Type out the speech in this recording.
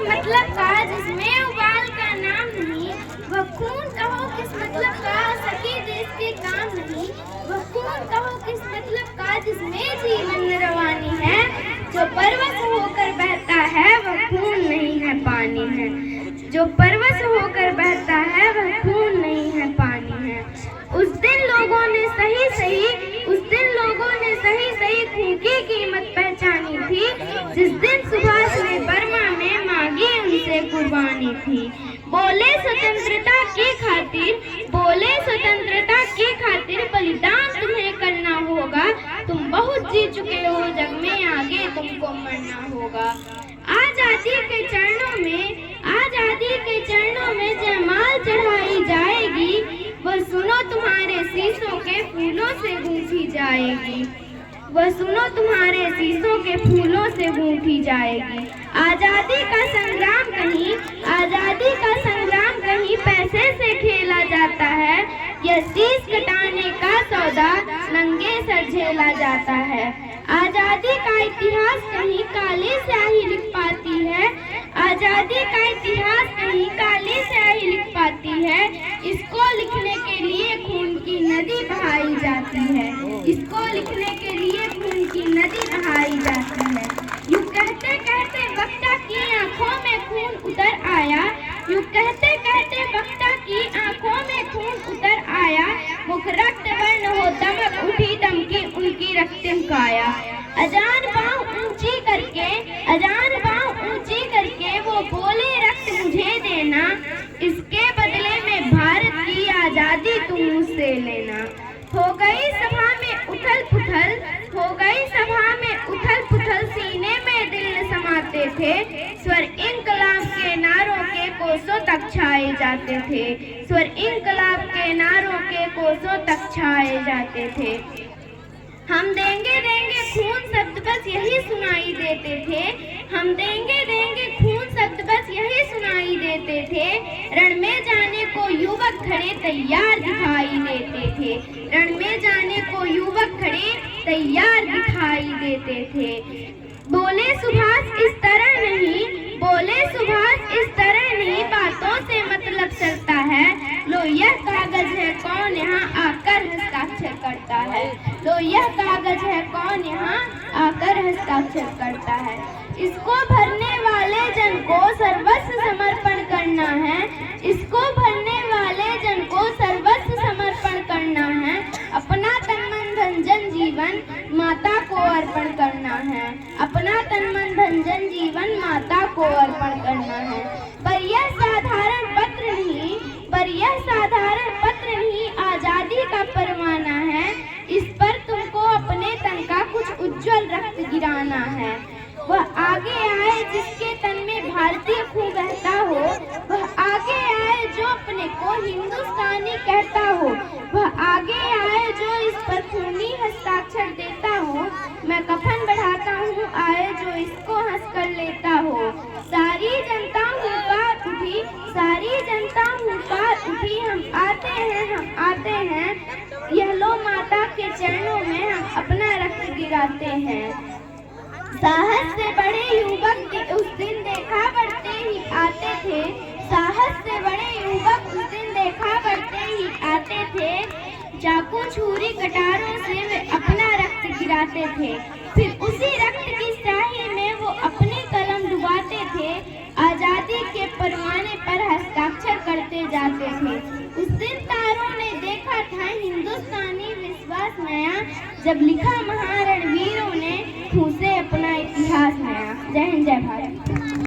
मतलब का जिसमें उबाल का नाम नहीं, वह खून कहो किस मतलब का सकी देश के काम नहीं। वह खून कहो किस मतलब का जिसमें जीवन रवानी है, जो परवश होकर बहता है वह खून नहीं है पानी है। जो परवश होकर बहता है वह खून नहीं है पानी है। उस दिन लोगों ने सही सही खून की कीमत पहचानी थी, जिस दिन सुभाष ने बर्मा में मांगी उनसे कुर्बानी थी। बोले स्वतंत्रता की खातिर बलिदान तुम्हें करना होगा। तुम बहुत जी चुके हो जग में, आगे तुमको मरना होगा। आजादी के चरणों में जयमाल चढ़ाई जाएगी, वह सुनो तुम्हारे शीशों के फूलों से गूंथी जाएगी। वह सुनो तुम्हारे शीशों के फूलों से गूंथी जाएगी। आजादी का संग्राम कहीं पैसे से खेला जाता है, यह शीश कटाने का सौदा नंगे सर झेला जाता है। आजादी का इतिहास कहीं काली स्याही लिख पाती है। आजादी का इतिहास कहीं काली स्याही लिख पाती है। इसको लिखने के लिए खून की नदी बहाई जाती है। इसको लिखने के लिए खून की नदी बहाई जाती है। यूं कहते कहते वक्ता की आंखों में खून उतर आया। यूं कहते कहते वक्ता की आंखों में खून उतर आया। मुख रक्त वर्ण हो दमक उठी दमकी उनकी रक्तम काया। अजान बाँह ऊंची करके वो बोले रक्त मुझे देना, इसके बदले में भारत की आजादी तुम मुझसे लेना। हो गई सभा में उथल पुथल सीने में दिल न समाते थे। स्वर इंकलाब के नारों के कोसों तक छाए जाते थे। स्वर इंकलाब के नारों के कोसों तक छाए जाते थे। हम देंगे खून शब्द बस यही सुनाई देते थे। हम देंगे खून शब्द बस यही सुनाई देते थे। रण में जाने को युवक खड़े तैयार दिखाई देते थे। रण में जाने को युवक खड़े तैयार दिखाई देते थे। बोले सुभाष इस तरह नहीं, बातों से मतलब चलता है। लो यह कागज है कौन यहाँ आकर हस्ताक्षर करता है। लो यह कागज है कौन यहाँ आकर हस्ताक्षर करता है। इसको भरने वाले जन को सर्वस्व समर्पण करना है। इसको भरने वाले जन को सर्वस्व समर्पण करना है। अपना तन मन धन जन जीवन माता को अर्पण करना है। अपना तन मन धन जन जीवन माता को अर्पण करना है। पर यह साधारण पत्र नहीं आजादी का परवाना है। इस पर तुमको अपने तन का कुछ उज्जवल रक्त गिराना है। वह आगे आए जिसके तन में भारतीय खून बहता हो। वह आगे आए जो अपने को हिंदुस्तानी कहता हो। वह आगे आए जो इस पर खूनी हस्ताक्षर देता हो। मैं कफन बढ़ाता हूँ आए जो इसको हंस कर लेता हो। सारी जनता हुंकार उठी, हम आते हैं। यह लो माता के चरणों में हम अपना रक्त गिराते हैं। साहस से बड़े युवक उस दिन देखा बढ़ते ही आते थे। साहस से बड़े युवक उस दिन देखा बढ़ते ही आते थे। चाकू छुरी कटारों से वे अपना रक्त गिराते थे। फिर उसी रक्त की स्याही में वो अपनी कलम डुबाते थे। आजादी के परवाने पर हस्ताक्षर करते जाते थे। उस दिन तारों ने देखा था हिंदुस्तानी विश्वास नया, जब लिखा महारणवीरों ने खून से अपना इतिहास नया। जय हिंद जय भारत।